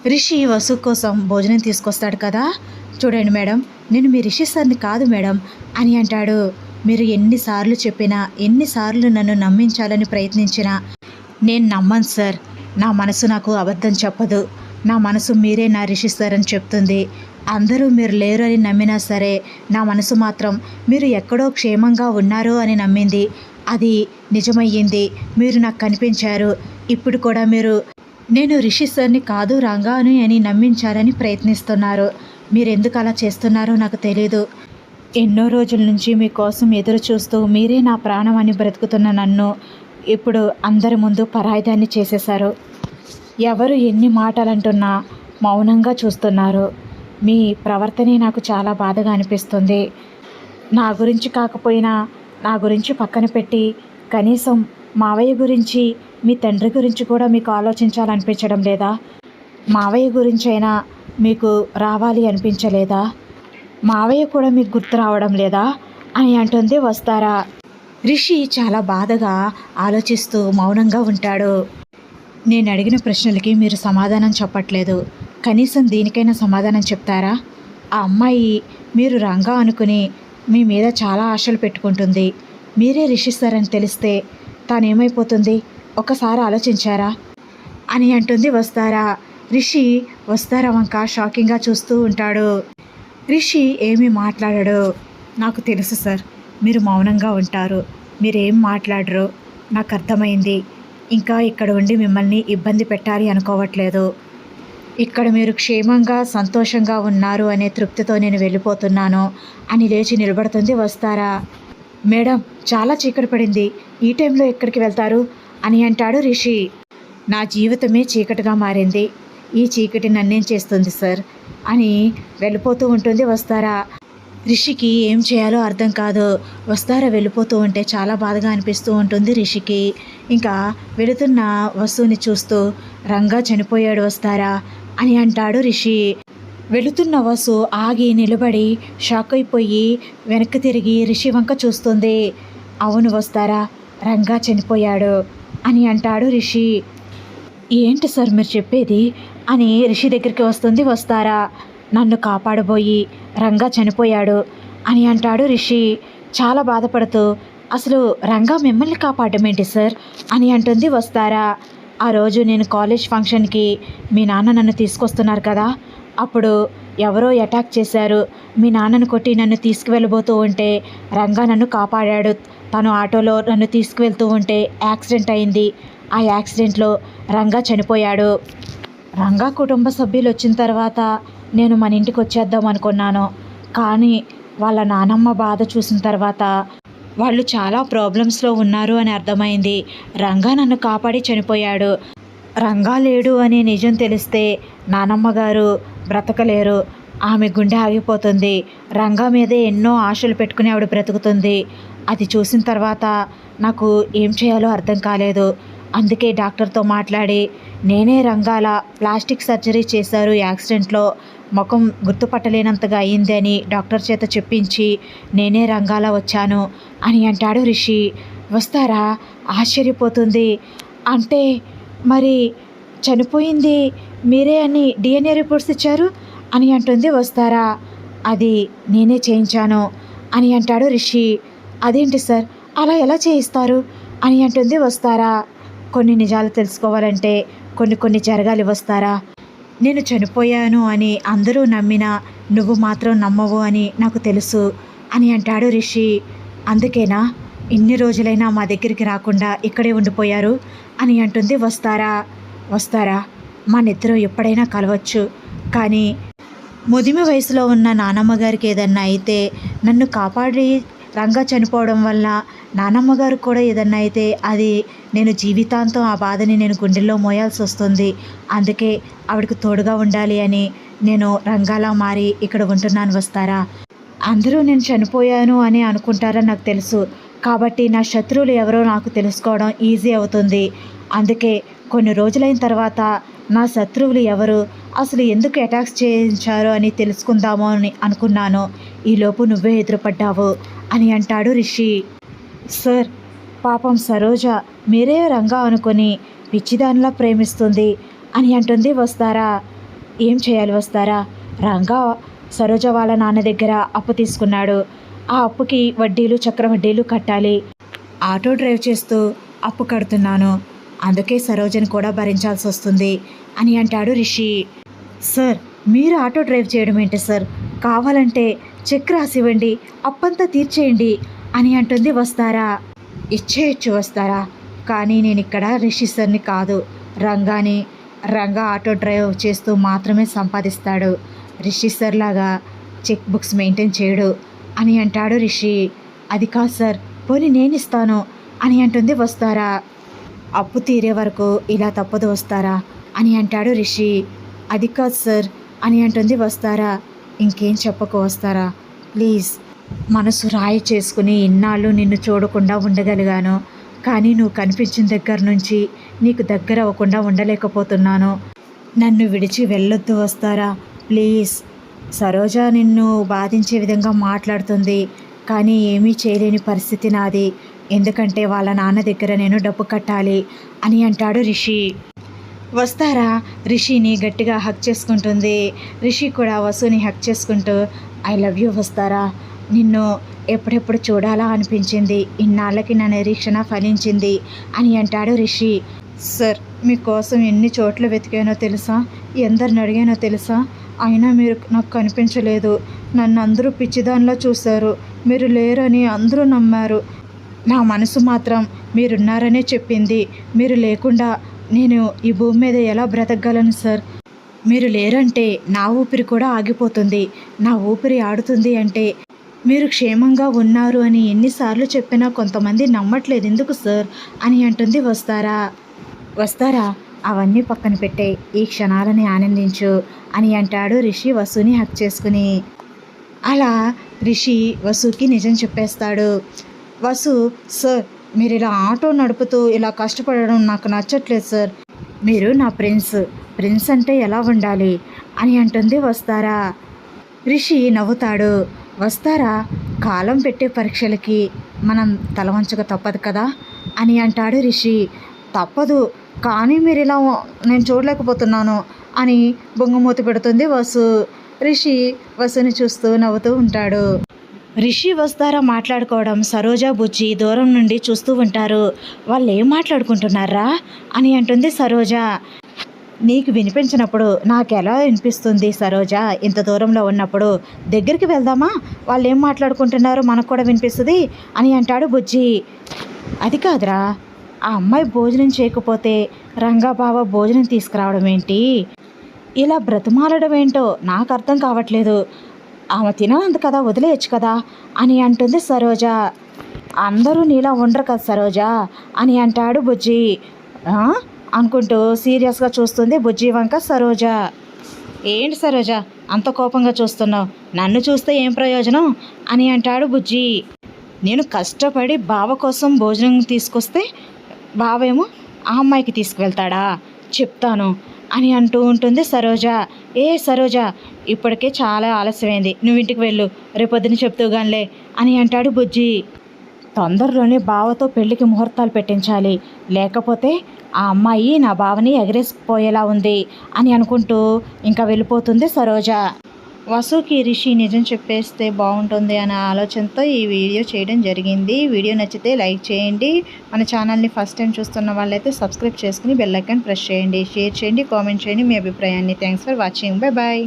రిషి వసు కోసం భోజనం తీసుకొస్తాడు కదా. చూడండి మేడం, నేను మీ రిషి సార్ని కాదు మేడం అని అంటాడు. మీరు ఎన్నిసార్లు చెప్పినా, ఎన్నిసార్లు నన్ను నమ్మించాలని ప్రయత్నించినా నేను నమ్మను సార్. నా మనసు నాకు అబద్ధం చెప్పదు. నా మనసు మీరే నా రిషి సార్ అని చెప్తుంది. అందరూ మీరు లేరు అని నమ్మినా సరే, నా మనసు మాత్రం మీరు ఎక్కడో క్షేమంగా ఉన్నారు అని నమ్మింది. అది నిజమయ్యింది. మీరు నాకు కనిపించారు. ఇప్పుడు కూడా మీరు నేను రిషి సార్ని కాదు రంగాను అని నమ్మించాలని ప్రయత్నిస్తున్నారు. మీరెందుకు అలా చేస్తున్నారో నాకు తెలీదు. ఎన్నో రోజుల నుంచి మీకోసం ఎదురు చూస్తూ మీరే నా ప్రాణం అని బ్రతుకుతున్న నన్ను ఇప్పుడు అందరి ముందు పరాయిదాన్ని చేసేశారు. ఎవరు ఎన్ని మాటలంటున్నా మౌనంగా చూస్తున్నారు. మీ ప్రవర్తనే నాకు చాలా బాధగా అనిపిస్తుంది. నా గురించి కాకపోయినా నా గురించి పక్కన పెట్టి కనీసం మావయ్య గురించి, మీ తండ్రి గురించి కూడా మీకు ఆలోచించాలనిపించడం లేదా? మావయ్య గురించైనా మీకు రావాలి అనిపించలేదా? మావయ్య కూడా మీకు గుర్తు రావడం లేదా అని అంటుంది వస్తారా. రిషి చాలా బాధగా ఆలోచిస్తూ మౌనంగా ఉంటాడు. నేను అడిగిన ప్రశ్నలకి మీరు సమాధానం చెప్పట్లేదు. కనీసం దీనికైనా సమాధానం చెప్తారా? ఆ అమ్మాయి మీరు రంగా అనుకుని మీ మీద చాలా ఆశలు పెట్టుకుంటుంది. మీరే రిషి సార్ అని తెలిస్తే తానేమైపోతుంది? ఒకసారి ఆలోచించారా అని అంటుంది వస్తారా. రిషి వస్తారా వంక షాకింగ్గా చూస్తూ ఉంటాడు. రిషి ఏమీ మాట్లాడడు. నాకు తెలుసు సార్, మీరు మౌనంగా ఉంటారు, మీరేం మాట్లాడరు, నాకు అర్థమైంది. ఇంకా ఇక్కడ ఉండి మిమ్మల్ని ఇబ్బంది పెట్టాలి అనుకోవట్లేదు. ఇక్కడ మీరు క్షేమంగా సంతోషంగా ఉన్నారు అనే తృప్తితో నేను వెళ్ళిపోతున్నాను అని లేచి నిలబడుతుంది వస్తారా. మేడం, చాలా చీకటి పడింది, ఈ టైంలో ఎక్కడికి వెళ్తారు అని అంటాడు రిషి. నా జీవితమే చీకటిగా మారింది, ఈ చీకటి నన్నేం చేస్తుంది సార్ అని వెళ్ళిపోతూ ఉంటుంది వస్తారా. రిషికి ఏం చేయాలో అర్థం కాదు. వస్తారా వెళ్ళిపోతూ ఉంటే చాలా బాధగా అనిపిస్తూ ఉంటుంది రిషికి. ఇంకా వెళుతున్న వస్తువుని చూస్తూ రంగా చనిపోయాడు వస్తారా అని అంటాడు రిషి. వెళుతున్న వసు ఆగి నిలబడి షాక్ అయిపోయి వెనక్కి తిరిగి రిషి వంక చూస్తుంది. అవును వస్తారా, రంగా చనిపోయాడు అని అంటాడు రిషి. ఏంటి సార్ మీరు చెప్పేది అని రిషి దగ్గరికి వస్తుంది వస్తారా. నన్ను కాపాడబోయి రంగా చనిపోయాడు అని అంటాడు రిషి చాలా బాధపడుతూ. అసలు రంగా మిమ్మల్ని కాపాడడం ఏంటి సార్ అని అంటుంది వస్తారా. ఆ రోజు నేను కాలేజ్ ఫంక్షన్కి మీ నాన్న నన్ను తీసుకొస్తున్నారు కదా, అప్పుడు ఎవరో అటాక్ చేశారు. మీ నాన్నను కొట్టి నన్ను తీసుకువెళ్ళబోతూ ఉంటే రంగా నన్ను కాపాడాడు. తను ఆటోలో నన్ను తీసుకువెళ్తూ ఉంటే యాక్సిడెంట్ అయింది. ఆ యాక్సిడెంట్లో రంగా చనిపోయాడు. రంగా కుటుంబ సభ్యులు వచ్చిన తర్వాత నేను మన ఇంటికి వచ్చేద్దాం అనుకున్నాను. కానీ వాళ్ళ నానమ్మ బాధ చూసిన తర్వాత వాళ్ళు చాలా ప్రాబ్లమ్స్లో ఉన్నారు అని అర్థమైంది. రంగా నన్ను కాపాడి చనిపోయాడు. రంగా లేడు అనే నిజం తెలిస్తే నానమ్మ గారు బ్రతకలేరు. ఆమె గుండె ఆగిపోతుంది. రంగా మీదే ఎన్నో ఆశలు పెట్టుకుని ఆవిడ బ్రతుకుతుంది. అది చూసిన తర్వాత నాకు ఏం చేయాలో అర్థం కాలేదు. అందుకే డాక్టర్తో మాట్లాడి నేనే రంగాల ప్లాస్టిక్ సర్జరీ చేశారు యాక్సిడెంట్లో, ముఖం గుర్తుపట్టలేనంతగా అయింది అని డాక్టర్ చేత చెప్పించి నేనే రంగాల వచ్చాను అని అంటాడు రిషి. వస్తారా ఆశ్చర్యపోతుంది. అంటే మరి చనిపోయింది మీరే అని డిఎన్ఏ రిపోర్ట్స్ ఇచ్చారు అని అంటుంది వస్తారా. అది నేనే చేయించాను అని అంటాడు రిషి. అదేంటి సార్, అలా ఎలా చేయిస్తారు అని అంటుంది వస్తారా. కొన్ని నిజాలు తెలుసుకోవాలంటే కొన్ని జరగాలి వస్తారా. నేను చనిపోయాను అని అందరూ నమ్మినా నువ్వు మాత్రం నమ్మవు అని నాకు తెలుసు అని అంటాడు రిషి. అందుకేనా ఇన్ని రోజులైనా మా దగ్గరికి రాకుండా ఇక్కడే ఉండిపోయారు అని అంటుంది వస్తారా. వస్తారా, మనిద్దరం ఎప్పుడైనా కలవచ్చు, కానీ ముదిమి వయసులో ఉన్న నానమ్మ గారికి ఏదన్నా అయితే, నన్ను కాపాడి రంగా చనిపోవడం వల్ల నానమ్మ గారు కూడా ఏదన్నా అయితే అది నేను జీవితాంతం ఆ బాధని నేను గుండెల్లో మోయాల్సి వస్తుంది. అందుకే ఆవిడకు తోడుగా ఉండాలి అని నేను రంగాలా మారి ఇక్కడ ఉంటున్నాను వస్తారా. అందరూ నేను చనిపోయాను అని అనుకుంటారని నాకు తెలుసు. కాబట్టి నా శత్రువులు ఎవరో నాకు తెలుసుకోవడం ఈజీ అవుతుంది. అందుకే కొన్ని రోజులైన తర్వాత నా శత్రువులు ఎవరు, అసలు ఎందుకు అటాక్స్ చేయించారు అని తెలుసుకుందామో అని అనుకున్నాను. ఈలోపు నువ్వే ఎదురుపడ్డావు అని అంటాడు రిషి. సార్, పాపం సరోజ మీరే రంగా అనుకొని పిచ్చిదానిలా ప్రేమిస్తుంది అని అంటుంది వస్తారా. ఏం చేయాలి వస్తారా? రంగా సరోజ వాళ్ళ నాన్న దగ్గర అప్పు తీసుకున్నాడు. ఆ అప్పుకి వడ్డీలు చక్రవడ్డీలు కట్టాలి. ఆటో డ్రైవ్ చేస్తూ అప్పు కడుతున్నాను. అందుకే సరోజని కూడా భరించాల్సి వస్తుంది అని అంటాడు రిషి. సార్, మీరు ఆటో డ్రైవ్ చేయడం ఏంటి సార్? కావాలంటే చెక్ రాసివ్వండి, అప్పంతా తీర్చేయండి అని అంటుంది వస్తారా. ఇచ్చేయచ్చు వస్తారా, కానీ నేను ఇక్కడ రిషి సార్ని కాదు, రంగాని. రంగా ఆటో డ్రైవ్ చేస్తూ మాత్రమే సంపాదిస్తాడు. రిషి సార్ లాగా చెక్ బుక్స్ మెయింటైన్ చేయడు అని అంటాడు రిషి. అది కాదు సార్, పోనీ నేను ఇస్తాను అని అంటుంది వస్తారా. అప్పు తీరే వరకు ఇలా తప్పదు వస్తారా అని అంటాడు రిషి. అది కాదు సార్ అని అంటుంది వస్తారా. ఇంకేం చెప్పకు వస్తారా, ప్లీజ్. మనసు రాయి చేసుకుని ఇన్నాళ్ళు నిన్ను చూడకుండా ఉండగలిగాను, కానీ నువ్వు కనిపించిన దగ్గర నుంచి నీకు దగ్గర అవ్వకుండా ఉండలేకపోతున్నాను. నన్ను విడిచి వెళ్ళొద్దు వస్తారా, ప్లీజ్. సరోజ నిన్ను బాధించే విధంగా మాట్లాడుతుంది, కానీ ఏమీ చేయలేని పరిస్థితి నాది. ఎందుకంటే వాళ్ళ నాన్న దగ్గర నేను డబ్బు కట్టాలి అని అంటాడు రిషి. వస్తారా రిషిని గట్టిగా హక్ చేసుకుంటుంది. రిషి కూడా వసుని హక్ చేసుకుంటూ, ఐ లవ్ యూ వస్తారా, నిన్ను ఎప్పుడెప్పుడు చూడాలా అనిపించింది, ఇన్నాళ్ళకి నా నిరీక్షణ ఫలించింది అని అంటాడు రిషి. సార్, మీకోసం ఎన్ని చోట్ల వెతికానో తెలుసా, ఎందరిని అడిగానో తెలుసా, అయినా మీరు నాకు కనిపించలేదు. నన్ను అందరూ పిచ్చిదానిలా చూశారు. మీరు లేరని అందరూ నమ్మారు. నా మనసు మాత్రం మీరున్నారనే చెప్పింది. మీరు లేకుండా నేను ఈ భూమి మీద ఎలా బ్రతకగలను సార్? మీరు లేరంటే నా ఊపిరి కూడా ఆగిపోతుంది. నా ఊపిరి ఆడుతుంది అంటే మీరు క్షేమంగా ఉన్నారు అని ఎన్నిసార్లు చెప్పినా కొంతమంది నమ్మట్లేదు ఎందుకు సార్ అని అంటుంది వస్తారా. వస్తారా, అవన్నీ పక్కన పెట్టే, ఈ క్షణాలని ఆనందించు అని అంటాడు రిషి వసుని హక్ చేసుకుని. అలా రిషి వసుకి నిజం చెప్పేస్తాడు. వసు, సార్, మీరు ఇలా ఆటో నడుపుతూ ఇలా కష్టపడడం నాకు నచ్చట్లేదు సార్. మీరు నా ప్రిన్స్ అంటే ఎలా ఉండాలి అని అంటుంది వస్తారా. రిషి నవ్వుతాడు. వస్తారా, కాలం పెట్టే పరీక్షలకి మనం తలవంచక తప్పదు కదా అని అంటాడు రిషి. తప్పదు, కానీ మీరు ఇలా నేను చూడలేకపోతున్నాను అని బొంగమూతి పెడుతుంది వసు. రిషి వసుని చూస్తూ నవ్వుతూ ఉంటాడు. రిషి వస్తారా మాట్లాడుకోవడం సరోజ బుజ్జి దూరం నుండి చూస్తూ ఉంటారు. వాళ్ళు ఏం మాట్లాడుకుంటున్నారా అని అంటుంది సరోజ. నీకు వినిపించినప్పుడు నాకెలా వినిపిస్తుంది సరోజ, ఇంత దూరంలో ఉన్నప్పుడు? దగ్గరికి వెళ్దామా, వాళ్ళు ఏం మాట్లాడుకుంటున్నారో మనకు కూడా వినిపిస్తుంది అని అంటాడు బుజ్జి. అది కాదురా, ఆ అమ్మాయి భోజనం చేయకపోతే రంగా బావ భోజనం తీసుకురావడం ఏంటి, ఇలా బ్రతిమాలడం ఏంటో నాకు అర్థం కావట్లేదు. ఆమె తిననందు కదా, వదిలేయచ్చు కదా అని అంటుంది సరోజ. అందరూ నీలా ఉండరు కదా సరోజ అని అంటాడు బుజ్జి. అనుకుంటూ సీరియస్గా చూస్తుంది బుజ్జి వంక సరోజ. ఏంటి సరోజ అంత కోపంగా చూస్తున్నావు, నన్ను చూస్తే ఏం ప్రయోజనం అని అంటాడు బుజ్జి. నేను కష్టపడి బావ కోసం భోజనం తీసుకొస్తే బావేమో ఆ అమ్మాయికి తీసుకువెళ్తాడా, చెప్తాను అని అంటూ ఉంటుంది సరోజ. ఏ సరోజ, ఇప్పటికే చాలా ఆలస్యమైంది, నువ్వు ఇంటికి వెళ్ళు, రేపొద్దున చెప్తూగానిలే అని అంటాడు బుజ్జి. తొందరలోనే బావతో పెళ్ళికి ముహూర్తాలు పెట్టించాలి, లేకపోతే ఆ అమ్మాయి నా బావని ఎగరేసిపోయేలా ఉంది అని అనుకుంటూ ఇంకా వెళ్ళిపోతుంది సరోజ. వసుకి రిషి నిజం చెప్పేస్తే బాగుంటుంది అనే ఆలోచనతో ఈ వీడియో చేయడం జరిగింది. వీడియో నచ్చితే లైక్ చేయండి. మన ఛానల్ని ఫస్ట్ టైం చూస్తున్న వాళ్ళైతే సబ్స్క్రైబ్ చేసుకుని బెల్ ఐకాన్ ప్రెస్ చేయండి. షేర్ చేయండి, కామెంట్ చేయండి మీ అభిప్రాయాన్ని. Thanks for watching. Bye bye.